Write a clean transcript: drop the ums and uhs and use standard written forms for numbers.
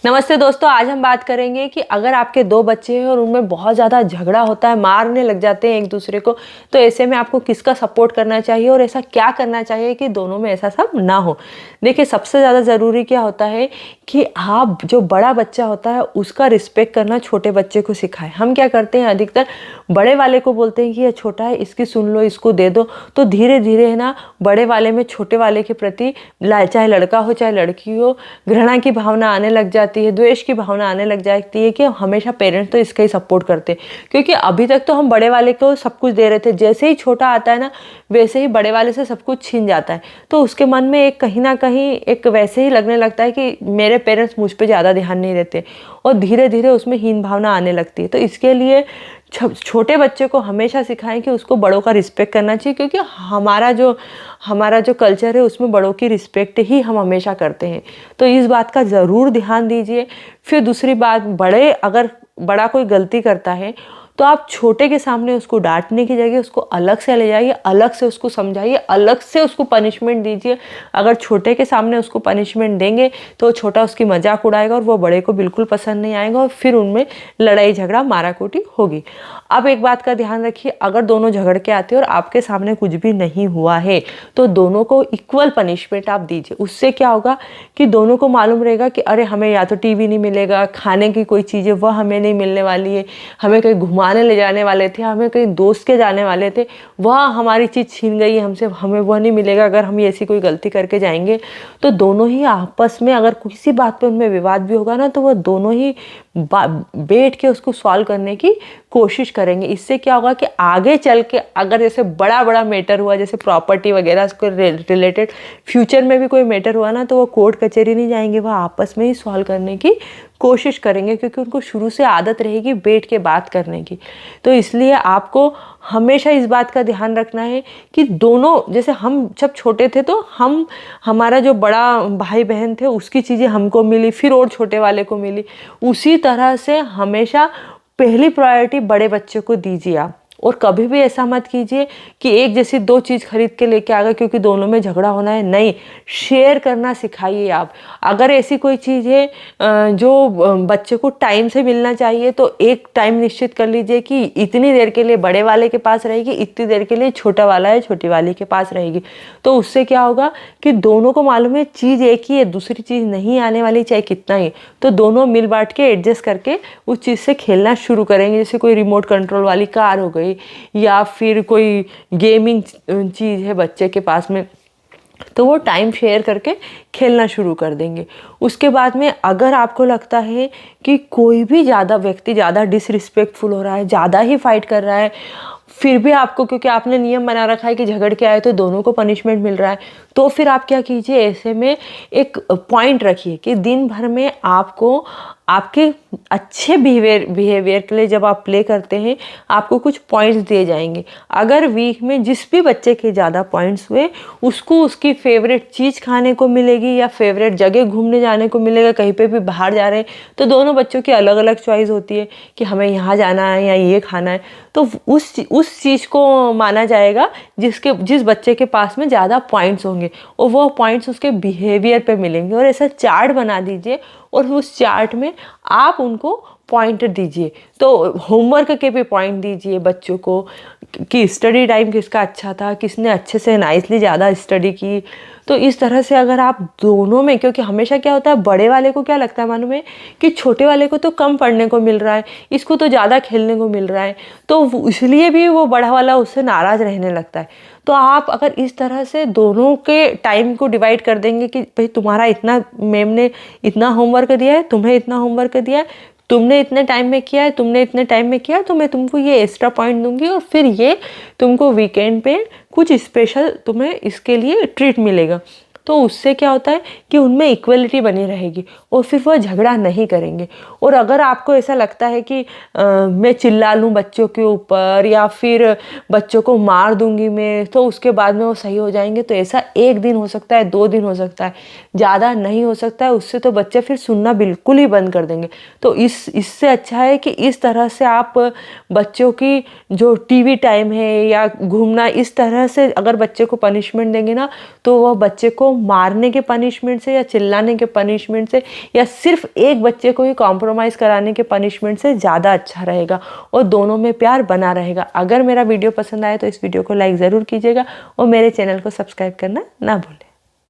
नमस्ते दोस्तों, आज हम बात करेंगे कि अगर आपके दो बच्चे हैं और उनमें बहुत ज़्यादा झगड़ा होता है, मारने लग जाते हैं एक दूसरे को, तो ऐसे में आपको किसका सपोर्ट करना चाहिए और ऐसा क्या करना चाहिए कि दोनों में ऐसा सब ना हो। देखिए, सबसे ज़्यादा ज़रूरी क्या होता है कि आप जो बड़ा बच्चा होता है उसका रिस्पेक्ट करना छोटे बच्चे को सिखाएं। हम क्या करते हैं, अधिकतर बड़े वाले को बोलते हैं कि ये छोटा है, इसकी सुन लो, इसको दे दो। तो धीरे धीरे है ना, बड़े वाले में छोटे वाले के प्रति चाहे लड़का हो चाहे लड़की हो, घृणा की भावना आने लग जाती है, द्वेष की भावना आने लग जाती है कि हमेशा पेरेंट्स तो इसका ही सपोर्ट करते हैं। क्योंकि अभी तक तो हम बड़े वाले को सब कुछ दे रहे थे, जैसे ही छोटा आता है ना वैसे ही बड़े वाले से सब कुछ छीन जाता है। तो उसके मन में एक कहीं ना कहीं एक वैसे ही लगने लगता है कि मेरे पेरेंट्स मुझ पर ज़्यादा ध्यान नहीं देते, और धीरे धीरे उसमें हीन भावना आने लगती है। तो इसके लिए छोटे बच्चे को हमेशा सिखाएं कि उसको बड़ों का रिस्पेक्ट करना चाहिए, क्योंकि हमारा जो कल्चर है उसमें बड़ों की रिस्पेक्ट ही हम हमेशा करते हैं। तो इस बात का ज़रूर ध्यान दीजिए। फिर दूसरी बात, अगर बड़ा कोई गलती करता है तो आप छोटे के सामने उसको डांटने की जगह उसको अलग से ले जाइए, अलग से उसको समझाइए, अलग से उसको पनिशमेंट दीजिए। अगर छोटे के सामने उसको पनिशमेंट देंगे तो छोटा उसकी मजाक उड़ाएगा और वो बड़े को बिल्कुल पसंद नहीं आएगा, और फिर उनमें लड़ाई झगड़ा माराकूटी होगी। अब एक बात का ध्यान रखिए, अगर दोनों झगड़ के आते हैं और आपके सामने कुछ भी नहीं हुआ है तो दोनों को इक्वल पनिशमेंट आप दीजिए। उससे क्या होगा कि दोनों को मालूम रहेगा कि अरे हमें या तो टीवी नहीं मिलेगा, खाने की कोई चीज़ है वह हमें नहीं मिलने वाली है, हमें कहीं घुमाने ले जाने वाले थे, हमें कहीं दोस्त के जाने वाले थे, वह हमारी चीज़ छीन गई हमसे, हमें वह नहीं मिलेगा अगर हम ऐसी कोई गलती करके जाएंगे। तो दोनों ही आपस में अगर किसी बात पे उनमें विवाद भी होगा ना तो वह दोनों ही बैठ के उसको सॉल्व करने की कोशिश करेंगे। इससे क्या होगा कि आगे चल के अगर जैसे बड़ा बड़ा मैटर हुआ, जैसे प्रॉपर्टी वगैरह उसको रिलेटेड फ्यूचर में भी कोई मैटर हुआ ना, तो वो कोर्ट कचहरी नहीं जाएंगे, वह आपस में ही सॉल्व करने की कोशिश करेंगे, क्योंकि उनको शुरू से आदत रहेगी बैठ के बात करने की। तो इसलिए आपको हमेशा इस बात का ध्यान रखना है कि दोनों, जैसे हम जब छोटे थे तो हमारा जो बड़ा भाई बहन थे उसकी चीज़ें हमको मिली, फिर और छोटे वाले को मिली। उसी तरह से हमेशा पहली प्रायोरिटी बड़े बच्चे को दीजिए आप, और कभी भी ऐसा मत कीजिए कि एक जैसी दो चीज़ खरीद के लेके आ गए क्योंकि दोनों में झगड़ा होना है। नहीं, शेयर करना सिखाइए आप। अगर ऐसी कोई चीज़ है जो बच्चे को टाइम से मिलना चाहिए तो एक टाइम निश्चित कर लीजिए कि इतनी देर के लिए बड़े वाले के पास रहेगी, इतनी देर के लिए छोटा वाला है छोटी वाली के पास रहेगी। तो उससे क्या होगा कि दोनों को मालूम है चीज़ एक ही है, दूसरी चीज़ नहीं आने वाली चाहे कितना ही, तो दोनों मिल बांट के एडजस्ट करके उस चीज़ से खेलना शुरू करेंगे। जैसे कोई रिमोट कंट्रोल वाली कार हो गई, या फिर कोई गेमिंग चीज़ है बच्चे के पास में, तो वो टाइम शेयर करके खेलना शुरू कर देंगे। उसके बाद में अगर आपको लगता है कि कोई भी व्यक्ति ज़्यादा डिसरिस्पेक्टफुल हो रहा है, ज़्यादा ही फाइट कर रहा है, फिर भी आपको, क्योंकि आपने नियम बना रखा है कि झगड़ के आए तो दोनों को पनिशमेंट मिल रहा है, तो फिर आप क्या कीजिए, ऐसे में एक पॉइंट रखिए कि दिन भर में आपको आपके अच्छे बिहेवियर के लिए जब आप प्ले करते हैं आपको कुछ पॉइंट्स दिए जाएंगे। अगर वीक में जिस भी बच्चे के ज़्यादा पॉइंट्स हुए उसको उसकी फेवरेट चीज़ खाने को मिलेगी या फेवरेट जगह घूमने जाने को मिलेगा। कहीं पे भी बाहर जा रहे हैं तो दोनों बच्चों की अलग अलग चॉइस होती है कि हमें यहाँ जाना है या ये खाना है, तो उस चीज़ को माना जाएगा जिस बच्चे के पास में ज़्यादा पॉइंट्स होंगे, और वो पॉइंट्स उसके बिहेवियर पे मिलेंगे। और ऐसा चार्ट बना दीजिए और उस चार्ट में आप उनको पॉइंट दीजिए। तो होमवर्क के भी पॉइंट दीजिए बच्चों को कि स्टडी टाइम किसका अच्छा था, किसने अच्छे से नाइसली ज़्यादा स्टडी की। तो इस तरह से अगर आप दोनों में, क्योंकि हमेशा क्या होता है बड़े वाले को क्या लगता है मालूम है कि छोटे वाले को तो कम पढ़ने को मिल रहा है, इसको तो ज़्यादा खेलने को मिल रहा है, तो इसलिए भी वो बड़ा वाला उससे नाराज़ रहने लगता है। तो आप अगर इस तरह से दोनों के टाइम को डिवाइड कर देंगे कि भाई तुम्हारा इतना, मैम ने इतना होमवर्क दिया है, तुम्हें इतना होमवर्क दिया है, तुमने इतने टाइम में किया है, तुमने इतने टाइम में किया, तो मैं तुमको ये एक्स्ट्रा पॉइंट दूंगी, और फिर ये तुमको वीकेंड पे कुछ स्पेशल तुम्हें इसके लिए ट्रीट मिलेगा। तो उससे क्या होता है कि उनमें इक्वलिटी बनी रहेगी और फिर वो झगड़ा नहीं करेंगे। और अगर आपको ऐसा लगता है कि मैं चिल्ला लूँ बच्चों के ऊपर या फिर बच्चों को मार दूंगी मैं, तो उसके बाद में वो सही हो जाएंगे, तो ऐसा 1 दिन हो सकता है, 2 दिन हो सकता है, ज़्यादा नहीं हो सकता है। उससे तो बच्चे फिर सुनना बिल्कुल ही बंद कर देंगे। तो इससे अच्छा है कि इस तरह से आप बच्चों की जो टीवी टाइम है या घूमना, इस तरह से अगर बच्चे को पनिशमेंट देंगे ना तो वह बच्चे को मारने के पनिशमेंट से या चिल्लाने के पनिशमेंट से या सिर्फ एक बच्चे को ही कॉम्प्रोमाइज़ कराने के पनिशमेंट से ज़्यादा अच्छा रहेगा और दोनों में प्यार बना रहेगा। अगर मेरा वीडियो पसंद आए तो इस वीडियो को लाइक ज़रूर कीजिएगा और मेरे चैनल को सब्सक्राइब करना ना भूलें।